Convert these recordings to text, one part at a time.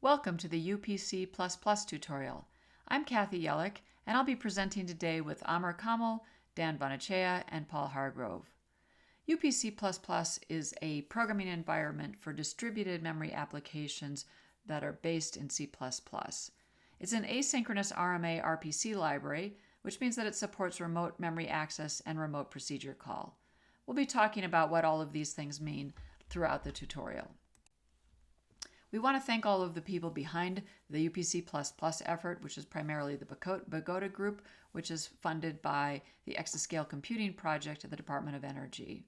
Welcome to the UPC++ tutorial. I'm Kathy Yellick, and I'll be presenting today with Amr Kamal, Dan Bonachea, and Paul Hargrove. UPC++ is a programming environment for distributed memory applications that are based in C++. It's an asynchronous RMA RPC library, which means that it supports remote memory access and remote procedure call. We'll be talking about what all of these things mean throughout the tutorial. We want to thank all of the people behind the UPC++ effort, which is primarily the Bogota group, which is funded by the Exascale Computing Project at the Department of Energy.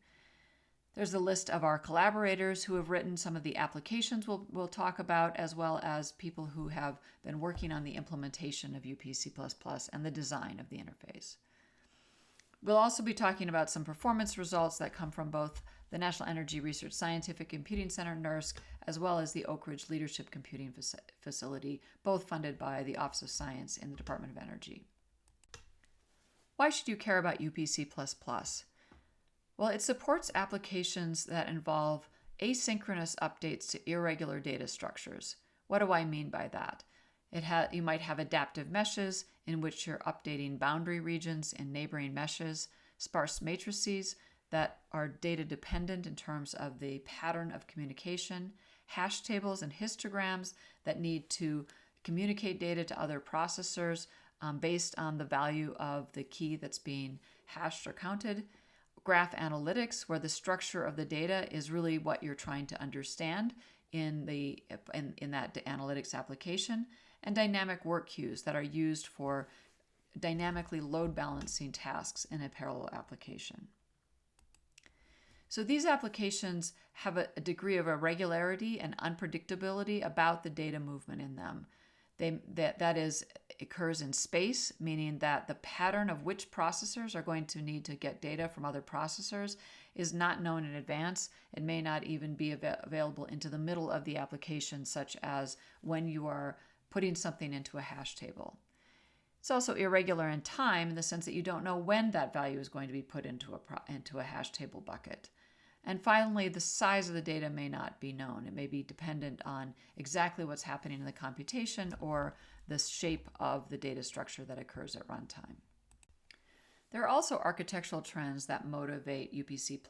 There's a list of our collaborators who have written some of the applications we'll talk about, as well as people who have been working on the implementation of UPC++ and the design of the interface. We'll also be talking about some performance results that come from both the National Energy Research Scientific Computing Center, NERSC, as well as the Oak Ridge Leadership Computing Facility, both funded by the Office of Science in the Department of Energy. Why should you care about UPC++? Well, it supports applications that involve asynchronous updates to irregular data structures. What do I mean by that? You might have adaptive meshes in which you're updating boundary regions in neighboring meshes, sparse matrices that are data dependent in terms of the pattern of communication, hash tables and histograms that need to communicate data to other processors based on the value of the key that's being hashed or counted, graph analytics, where the structure of the data is really what you're trying to understand in that analytics application, and dynamic work queues that are used for dynamically load balancing tasks in a parallel application. So these applications have a degree of irregularity and unpredictability about the data movement in them. That occurs in space, meaning that the pattern of which processors are going to need to get data from other processors is not known in advance. It may not even be available into the middle of the application, such as when you are putting something into a hash table. It's also irregular in time in the sense that you don't know when that value is going to be put into a hash table bucket. And finally, the size of the data may not be known. It may be dependent on exactly what's happening in the computation or the shape of the data structure that occurs at runtime. There are also architectural trends that motivate UPC++.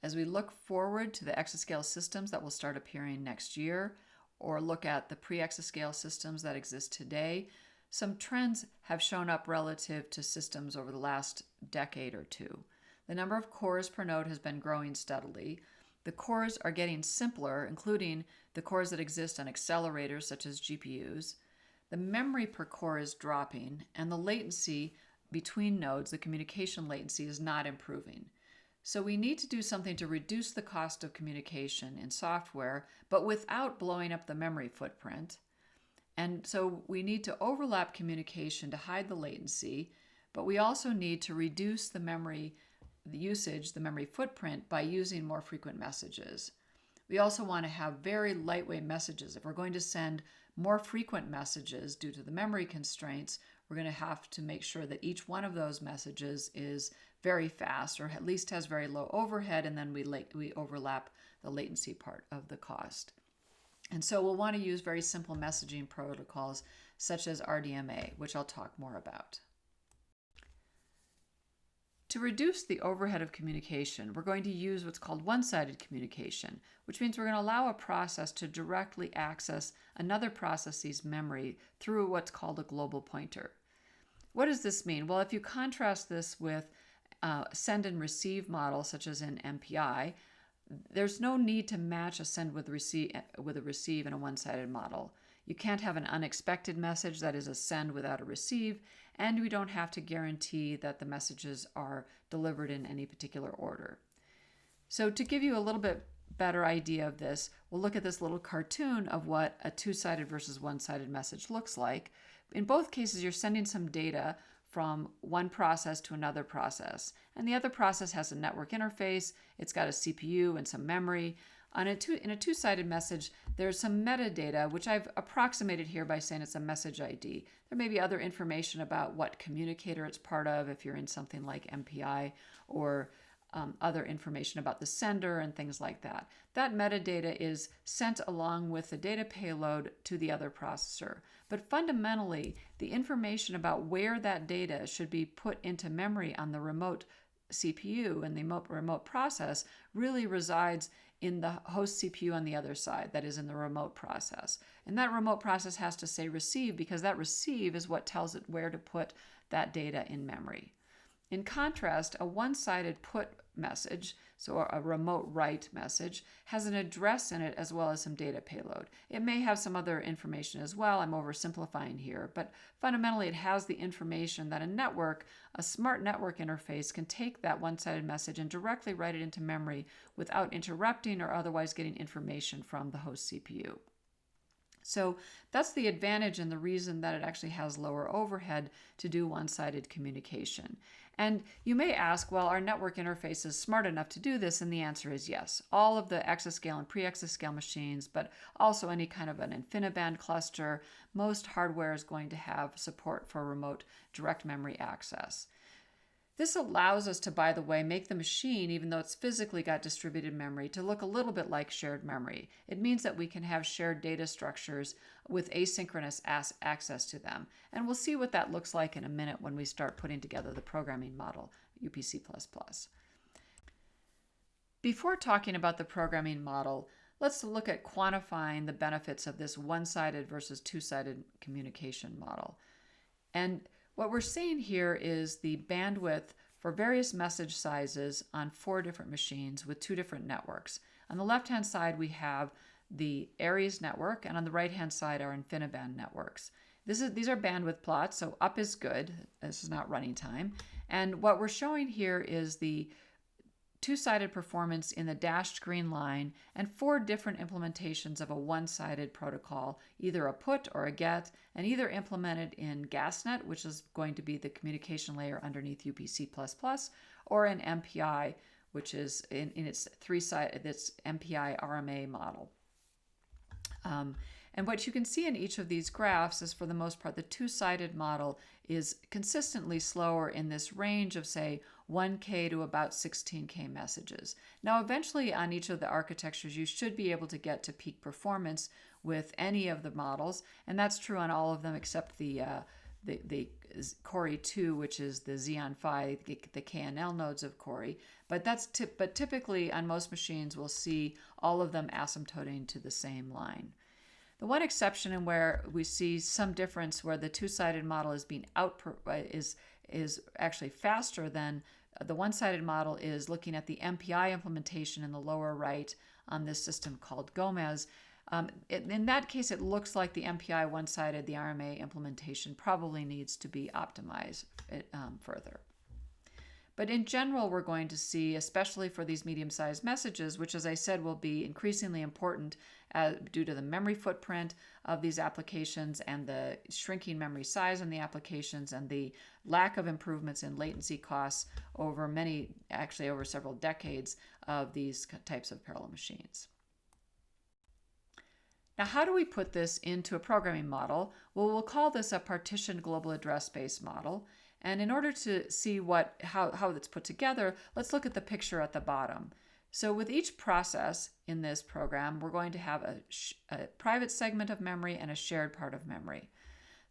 As we look forward to the exascale systems that will start appearing next year, or look at the pre-exascale systems that exist today, some trends have shown up relative to systems over the last decade or two. The number of cores per node has been growing steadily. The cores are getting simpler, including the cores that exist on accelerators such as GPUs. The memory per core is dropping, and the latency between nodes, the communication latency, is not improving. So we need to do something to reduce the cost of communication in software, but without blowing up the memory footprint. And so we need to overlap communication to hide the latency, but we also need to reduce the memory usage, the memory footprint, by using more frequent messages. We also want to have very lightweight messages. If we're going to send more frequent messages due to the memory constraints, we're going to have to make sure that each one of those messages is very fast, or at least has very low overhead, and then we overlap the latency part of the cost. And so we'll want to use very simple messaging protocols such as RDMA, which I'll talk more about. To reduce the overhead of communication, we're going to use what's called one-sided communication, which means we're going to allow a process to directly access another process's memory through what's called a global pointer. What does this mean? Well, if you contrast this with send and receive model, such as in MPI, there's no need to match a send with a receive in a one-sided model. You can't have an unexpected message that is a send without a receive, and we don't have to guarantee that the messages are delivered in any particular order. So to give you a little bit better idea of this, we'll look at this little cartoon of what a two-sided versus one-sided message looks like. In both cases, you're sending some data from one process to another process, and the other process has a network interface. It's got a CPU and some memory. In a two-sided message, there's some metadata, which I've approximated here by saying it's a message ID. There may be other information about what communicator it's part of if you're in something like MPI, or other information about the sender and things like that. That metadata is sent along with the data payload to the other processor. But fundamentally, the information about where that data should be put into memory on the remote CPU and the remote process really resides in the host CPU on the other side, that is in the remote process. And that remote process has to say receive because that receive is what tells it where to put that data in memory. In contrast, a one-sided put message, so a remote write message, has an address in it as well as some data payload. It may have some other information as well. I'm oversimplifying here, but fundamentally it has the information that a smart network interface can take that one-sided message and directly write it into memory without interrupting or otherwise getting information from the host CPU. So that's the advantage and the reason that it actually has lower overhead to do one-sided communication. And you may ask, well, are network interfaces smart enough to do this? And the answer is yes. All of the exascale and pre-exascale machines, but also any kind of an InfiniBand cluster, most hardware is going to have support for remote direct memory access. This allows us to, by the way, make the machine, even though it's physically got distributed memory, to look a little bit like shared memory. It means that we can have shared data structures with asynchronous access to them. And we'll see what that looks like in a minute when we start putting together the programming model, UPC++. Before talking about the programming model, let's look at quantifying the benefits of this one-sided versus two-sided communication model. And what we're seeing here is the bandwidth for various message sizes on 4 different machines with 2 different networks. On the left-hand side, we have the Aries network, and on the right-hand side are InfiniBand networks. These are bandwidth plots, so up is good. This is not running time. And what we're showing here is the two-sided performance in the dashed green line and 4 different implementations of a one-sided protocol, either a put or a get, and either implemented in GasNet, which is going to be the communication layer underneath UPC++, or in MPI, which is in its MPI RMA model. And what you can see in each of these graphs is, for the most part, the two-sided model is consistently slower in this range of, say, 1K to about 16K messages. Now, eventually on each of the architectures, you should be able to get to peak performance with any of the models, and that's true on all of them except the Cori 2, which is the Xeon Phi, the KNL nodes of Cori. But typically on most machines, we'll see all of them asymptoting to the same line. The one exception in where we see some difference, where the two-sided model is being is actually faster than the one-sided model, is looking at the MPI implementation in the lower right on this system called Gomez. In that case, it looks like the MPI one-sided, the RMA implementation, probably needs to be optimized further. But in general, we're going to see, especially for these medium-sized messages, which, as I said, will be increasingly important due to the memory footprint of these applications and the shrinking memory size in the applications and the lack of improvements in latency costs over several decades of these types of parallel machines. Now, how do we put this into a programming model? Well, we'll call this a partitioned global address space model. And in order to see how it's put together, let's look at the picture at the bottom. So with each process in this program, we're going to have a private segment of memory and a shared part of memory.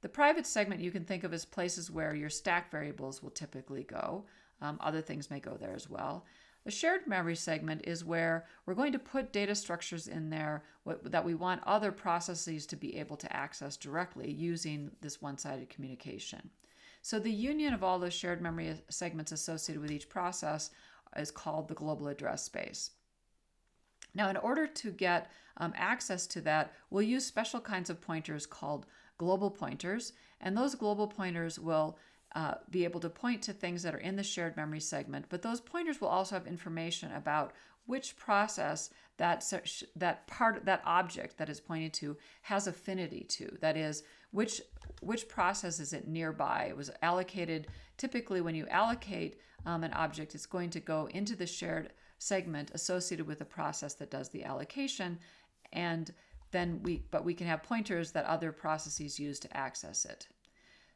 The private segment you can think of as places where your stack variables will typically go. Other things may go there as well. The shared memory segment is where we're going to put data structures in there that we want other processes to be able to access directly using this one-sided communication. So the union of all those shared memory segments associated with each process is called the global address space. Now, in order to get access to that, we'll use special kinds of pointers called global pointers, and those global pointers will be able to point to things that are in the shared memory segment, but those pointers will also have information about which process that object that is pointed to has affinity to. That is, which process is it nearby? It was allocated. Typically, when you allocate an object, it's going to go into the shared segment associated with the process that does the allocation, and then we can have pointers that other processes use to access it.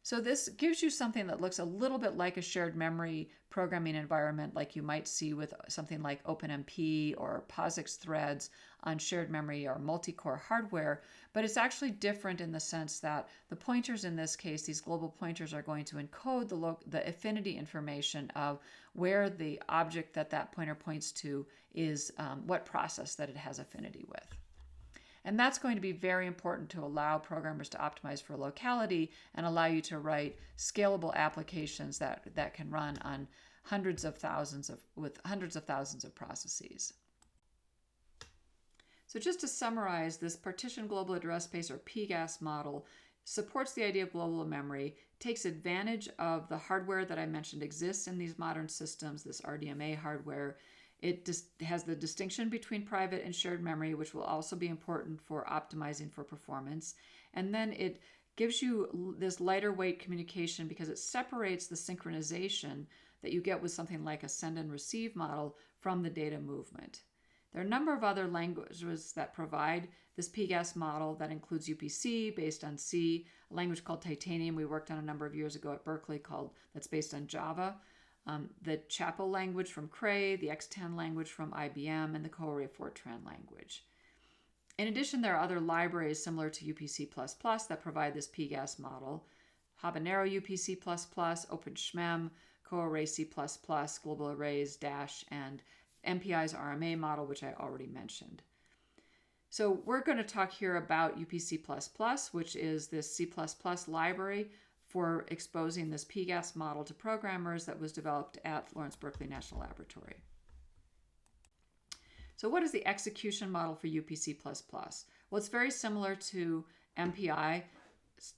So this gives you something that looks a little bit like a shared memory programming environment like you might see with something like OpenMP or POSIX threads on shared memory or multi-core hardware, but it's actually different in the sense that the pointers in this case, these global pointers, are going to encode the affinity information of where the object that pointer points to is, what process that it has affinity with. And that's going to be very important to allow programmers to optimize for locality and allow you to write scalable applications that can run on hundreds of thousands of processes. So just to summarize, this partition global address space, or PGAS model, supports the idea of global memory, takes advantage of the hardware that I mentioned exists in these modern systems, this RDMA hardware. It has the distinction between private and shared memory, which will also be important for optimizing for performance. And then it gives you this lighter weight communication because it separates the synchronization that you get with something like a send and receive model from the data movement. There are a number of other languages that provide this PGAS model that includes UPC based on C, a language called Titanium we worked on a number of years ago at Berkeley that's based on Java. The Chapel language from Cray, the X10 language from IBM, and the CoArray Fortran language. In addition, there are other libraries similar to UPC++ that provide this PGAS model. Habanero UPC++, OpenSHMEM, CoArray C++, Global Arrays, Dash, and MPI's RMA model, which I already mentioned. So we're going to talk here about UPC++, which is this C++ library for exposing this PGAS model to programmers that was developed at Lawrence Berkeley National Laboratory. So what is the execution model for UPC++? Well, it's very similar to MPI's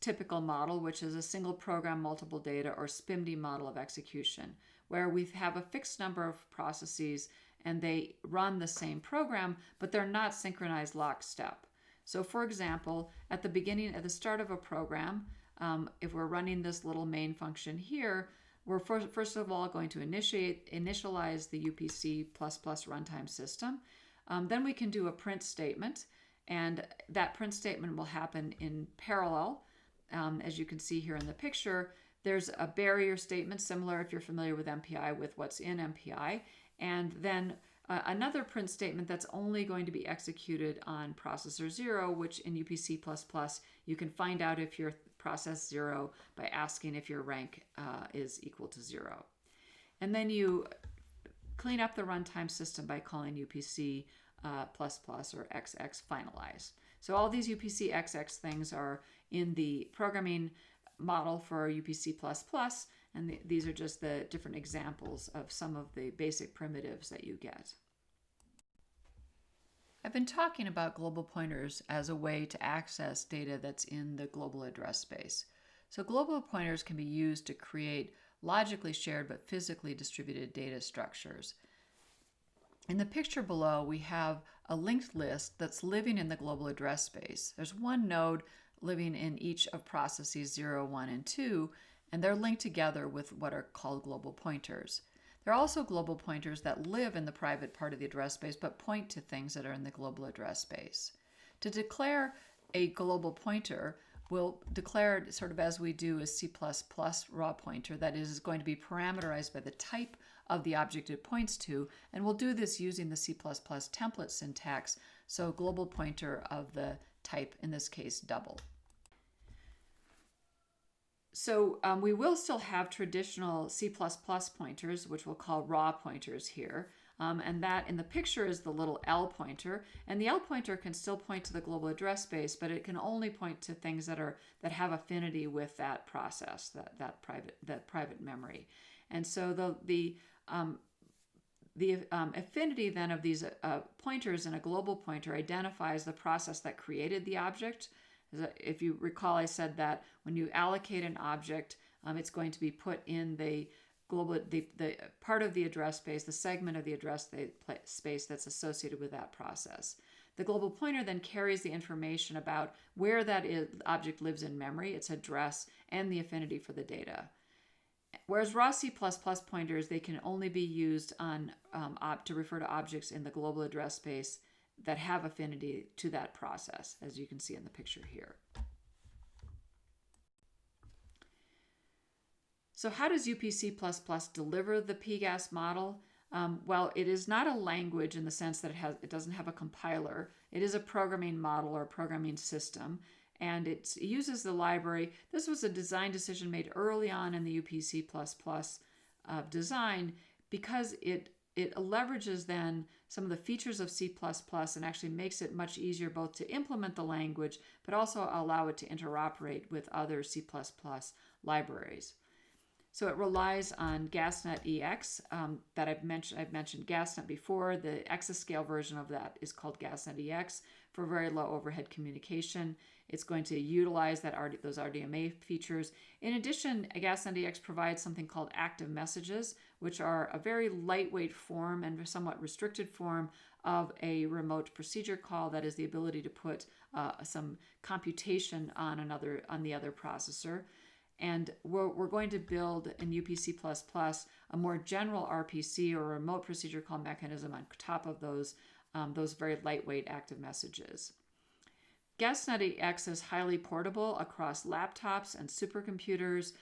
typical model, which is a single program, multiple data, or SPIMD model of execution, where we have a fixed number of processes and they run the same program, but they're not synchronized lockstep. So for example, at the start of a program, if we're running this little main function here, we're first of all going to initialize the UPC++ runtime system. Then we can do a print statement, and that print statement will happen in parallel. As you can see here in the picture, there's a barrier statement, similar if you're familiar with MPI, with what's in MPI, and then another print statement that's only going to be executed on processor 0, which in UPC++ you can find out if you're process 0 by asking if your rank is equal to 0. And then you clean up the runtime system by calling UPC++ or XX finalize. So all these UPC XX things are in the programming model for UPC++, and these are just the different examples of some of the basic primitives that you get. I've been talking about global pointers as a way to access data that's in the global address space. So global pointers can be used to create logically shared but physically distributed data structures. In the picture below, we have a linked list that's living in the global address space. There's one node living in each of processes 0, 1, and 2, and they're linked together with what are called global pointers. There are also global pointers that live in the private part of the address space but point to things that are in the global address space. To declare a global pointer, we'll declare it sort of as we do a C++ raw pointer, that is going to be parameterized by the type of the object it points to, and we'll do this using the C++ template syntax, so global pointer of the type, in this case, double. So we will still have traditional C++ pointers, which we'll call raw pointers here. And that in the picture is the little L pointer. And the L pointer can still point to the global address space, but it can only point to things that have affinity with that process, that private memory. And so the affinity then of these pointers in a global pointer identifies the process that created the object. If you recall, I said that when you allocate an object, it's going to be put in the part of the address space, the segment of the address space that's associated with that process. The global pointer then carries the information about where that object lives in memory, its address, and the affinity for the data. Whereas raw C++ pointers, they can only be used to refer to objects in the global address space that have affinity to that process, as you can see in the picture here. So how does UPC++ deliver the PGAS model? Well, it is not a language in the sense that it doesn't have a compiler. It is a programming model or a programming system, and it uses the library. This was a design decision made early on in the UPC++ design because it leverages then some of the features of C++ and actually makes it much easier both to implement the language but also allow it to interoperate with other C++ libraries. So it relies on GasNet-EX that I've mentioned GasNet before. The exascale version of that is called GasNet-EX for very low overhead communication. It's going to utilize those RDMA features. In addition, GasNet-EX provides something called active messages, which are a very lightweight form and somewhat restricted form of a remote procedure call. That is the ability to put some computation on the other processor. And we're going to build in UPC++ a more general RPC or remote procedure call mechanism on top of those very lightweight active messages. GasNet-EX is highly portable across laptops and supercomputers,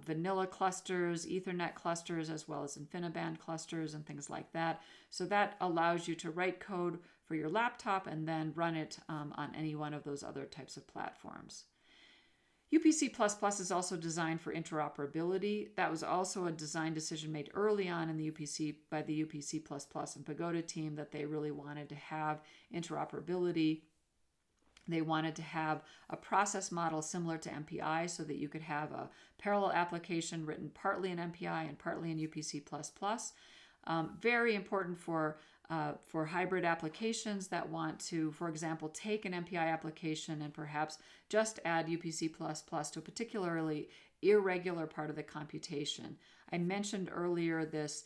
vanilla clusters, Ethernet clusters, as well as InfiniBand clusters and things like that. So that allows you to write code for your laptop and then run it on any one of those other types of platforms. UPC++ is also designed for interoperability. That was also a design decision made early on in the by the UPC++ and Pagoda team that they really wanted to have interoperability. They wanted to have a process model similar to MPI so that you could have a parallel application written partly in MPI and partly in UPC++. Very important for hybrid applications that want to, for example, take an MPI application and perhaps just add UPC++ to a particularly irregular part of the computation. I mentioned earlier this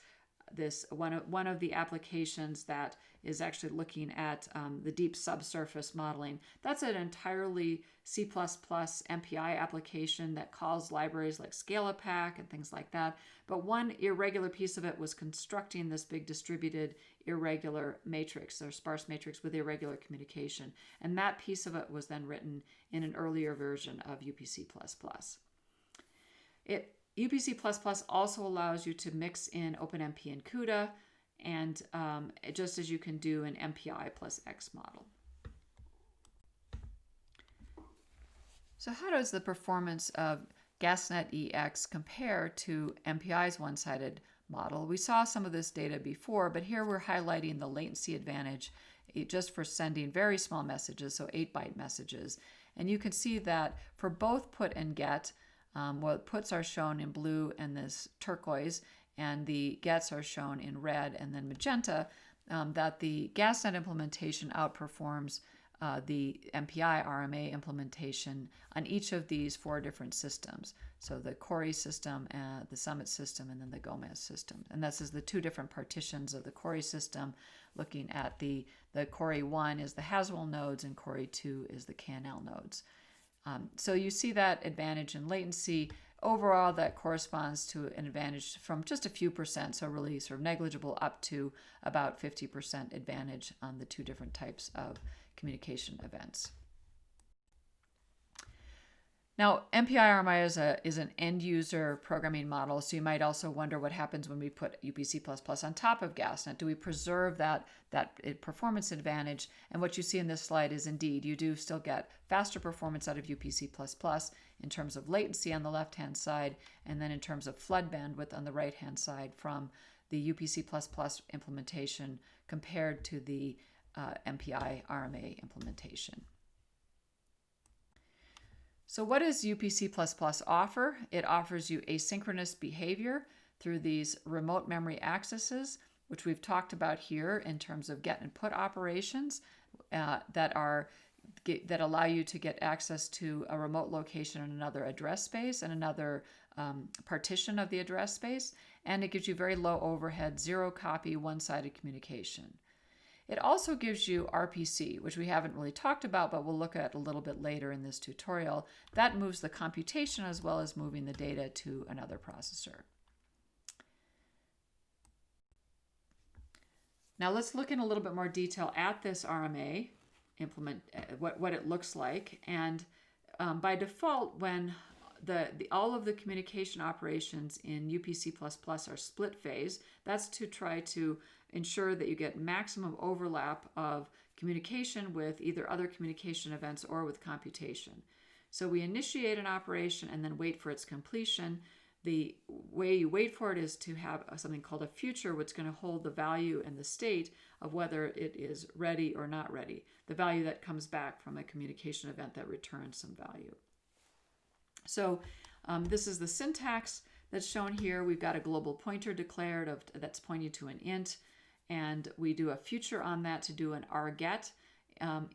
one of the applications that is actually looking at the deep subsurface modeling. That's an entirely C++ MPI application that calls libraries like Scalapack and things like that. But one irregular piece of it was constructing this big distributed irregular matrix or sparse matrix with irregular communication. And that piece of it was then written in an earlier version of UPC++. UPC++ also allows you to mix in OpenMP and CUDA, and just as you can do an MPI plus X model. So how does the performance of GasNet-EX compare to MPI's one-sided model? We saw some of this data before, but here we're highlighting the latency advantage just for sending very small messages, so 8-byte messages. And you can see that for both put and get, puts are shown in blue and this turquoise, and the gets are shown in red and then magenta, that the GasNet implementation outperforms the MPI RMA implementation on each of these 4 different systems. So the Cori system, the Summit system, and then the Gomez system. And this is the 2 different partitions of the Cori system, looking at the Cori 1 is the Haswell nodes and Cori 2 is the KNL nodes. So you see that advantage in latency. Overall, that corresponds to an advantage from just a few percent, so really sort of negligible, up to about 50% advantage on the 2 different types of communication events. Now, MPI RMI is an end-user programming model, so you might also wonder what happens when we put UPC++ on top of GasNet. Do we preserve that performance advantage? And what you see in this slide is indeed, you do still get faster performance out of UPC++ in terms of latency on the left-hand side, and then in terms of flood bandwidth on the right-hand side from the UPC++ implementation compared to the MPI RMA implementation. So what does UPC++ offer? It offers you asynchronous behavior through these remote memory accesses, which we've talked about here in terms of get and put operations that allow you to get access to a remote location in another address space and another partition of the address space. And it gives you very low overhead, 0 copy, one-sided communication. It also gives you RPC, which we haven't really talked about, but we'll look at a little bit later in this tutorial. That moves the computation as well as moving the data to another processor. Now let's look in a little bit more detail at this RMA, what it looks like. And by default, when all of the communication operations in UPC++ are split phase. That's to try to ensure that you get maximum overlap of communication with either other communication events or with computation. So we initiate an operation and then wait for its completion. The way you wait for it is to have something called a future, which is going to hold the value and the state of whether it is ready or not ready, the value that comes back from a communication event that returns some value. So this is the syntax that's shown here. We've got a global pointer declared that's pointing to an int, and we do a future on that to do an arget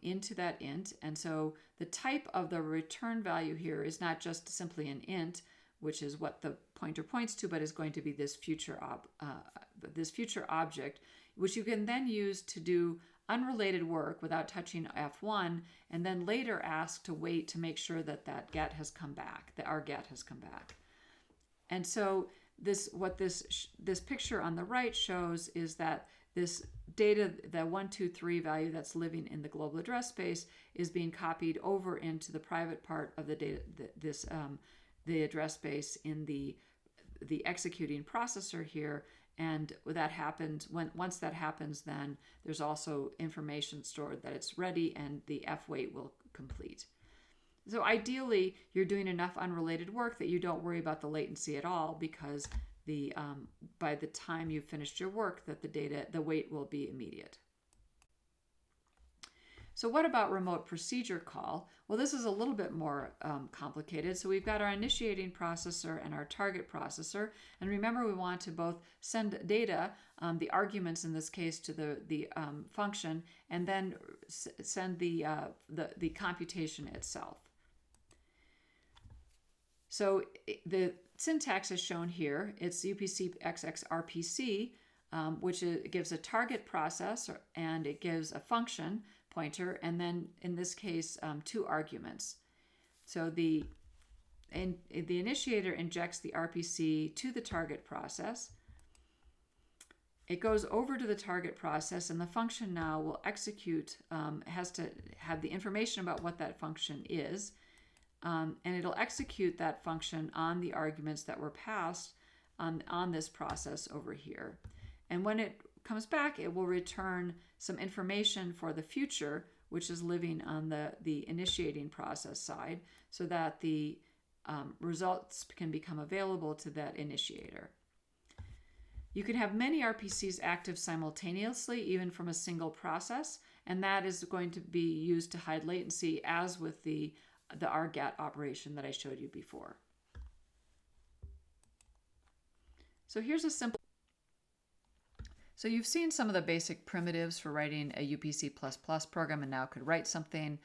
into that int. And so the type of the return value here is not just simply an int, which is what the pointer points to, but is going to be this future object, which you can then use to do unrelated work without touching F1, and then later ask to wait to make sure that that get has come back, the arget has come back. And so this picture on the right shows is that this data, the 123 value that's living in the global address space, is being copied over into the private part of the data, the address space in the executing processor here. And that happens once that happens, then there's also information stored that it's ready and the F-wait will complete. So ideally, you're doing enough unrelated work that you don't worry about the latency at all, because by the time you've finished your work, that the wait will be immediate. So what about remote procedure call? Well, this is a little bit more complicated. So we've got our initiating processor and our target processor. And remember, we want to both send data, the arguments in this case, to the function, and then send the computation itself. So the syntax is shown here. It's UPC XX RPC, which gives a target process, and it gives a function pointer, and then in this case 2 arguments. So the initiator injects the RPC to the target process. It goes over to the target process, and the function now will execute, has to have the information about what that function is, and it'll execute that function on the arguments that were passed on this process over here. And when it comes back, it will return some information for the future, which is living on the initiating process side, so that the results can become available to that initiator. You can have many RPCs active simultaneously, even from a single process, and that is going to be used to hide latency, as with the arget operation that I showed you before. So here's a simple. So you've seen some of the basic primitives for writing a UPC++ program, and now could write something.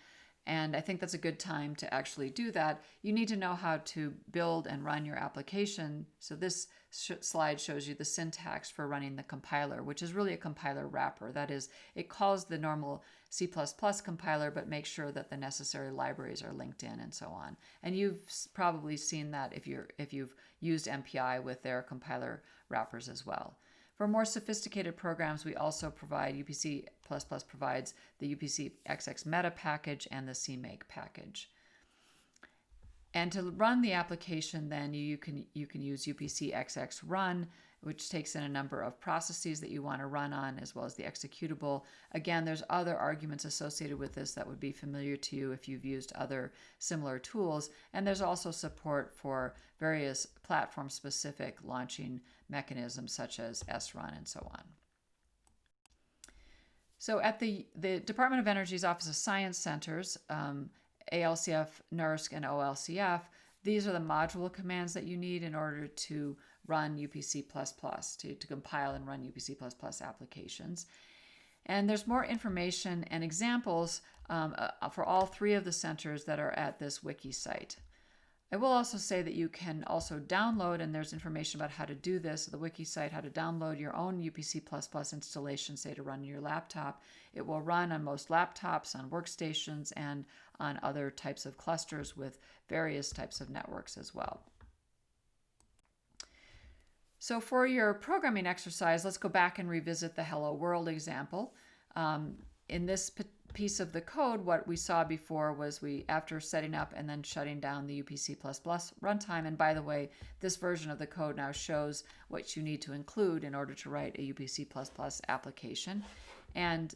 And I think that's a good time to actually do that. You need to know how to build and run your application. So this slide shows you the syntax for running the compiler, which is really a compiler wrapper. That is, it calls the normal C++ compiler, but makes sure that the necessary libraries are linked in and so on. And you've probably seen that if you've used MPI with their compiler wrappers as well. For more sophisticated programs, we also provide, UPC++ provides the UPC XX meta package and the CMake package. And to run the application, then you can use UPC XX run, which takes in a number of processes that you want to run on, as well as the executable. Again, there's other arguments associated with this that would be familiar to you if you've used other similar tools. And there's also support for various platform-specific launching mechanisms such as SRun and so on. So at the Department of Energy's Office of Science Centers, ALCF, NERSC, and OLCF, these are the module commands that you need in order to run UPC++, to compile and run UPC++ applications. And there's more information and examples for all 3 of the centers that are at this wiki site. I will also say that you can also download, and there's information about how to do this at the wiki site, how to download your own UPC++ installation, say to run on your laptop. It will run on most laptops, on workstations, and on other types of clusters with various types of networks as well. So for your programming exercise, let's go back and revisit the Hello World example. In this piece of the code, what we saw before was after setting up and then shutting down the UPC++ runtime, and by the way, this version of the code now shows what you need to include in order to write a UPC++ application. And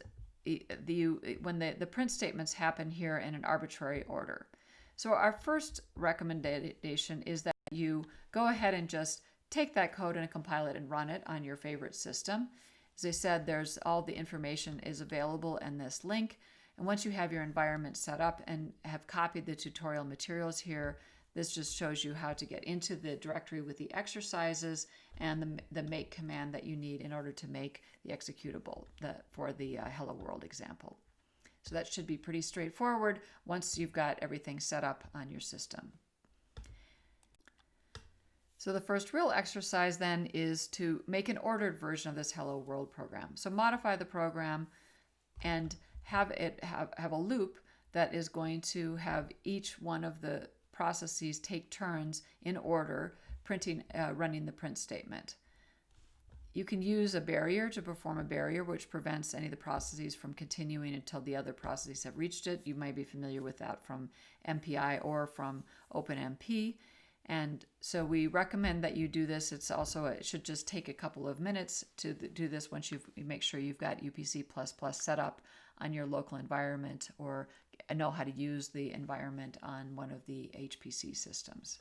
when the print statements happen here in an arbitrary order. So our first recommendation is that you go ahead and just take that code and compile it and run it on your favorite system. As I said, there's all the information is available in this link. And once you have your environment set up and have copied the tutorial materials here, this just shows you how to get into the directory with the exercises and the make command that you need in order to make the executable for the Hello World example. So that should be pretty straightforward once you've got everything set up on your system. So the first real exercise then is to make an ordered version of this Hello World program. So modify the program and have it have a loop that is going to have each one of the processes take turns in order running the print statement. You can use a barrier to perform a barrier which prevents any of the processes from continuing until the other processes have reached it. You might be familiar with that from MPI or from OpenMP. And so we recommend that you do this. It should just take a couple of minutes to do this once you make sure you've got UPC++ set up on your local environment or know how to use the environment on one of the HPC systems.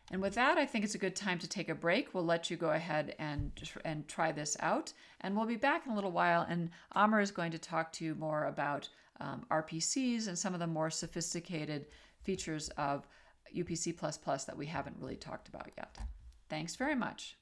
And with that, I think it's a good time to take a break. We'll let you go ahead and try this out. And we'll be back in a little while, and Amr is going to talk to you more about RPCs and some of the more sophisticated features of UPC++ that we haven't really talked about yet. Thanks very much.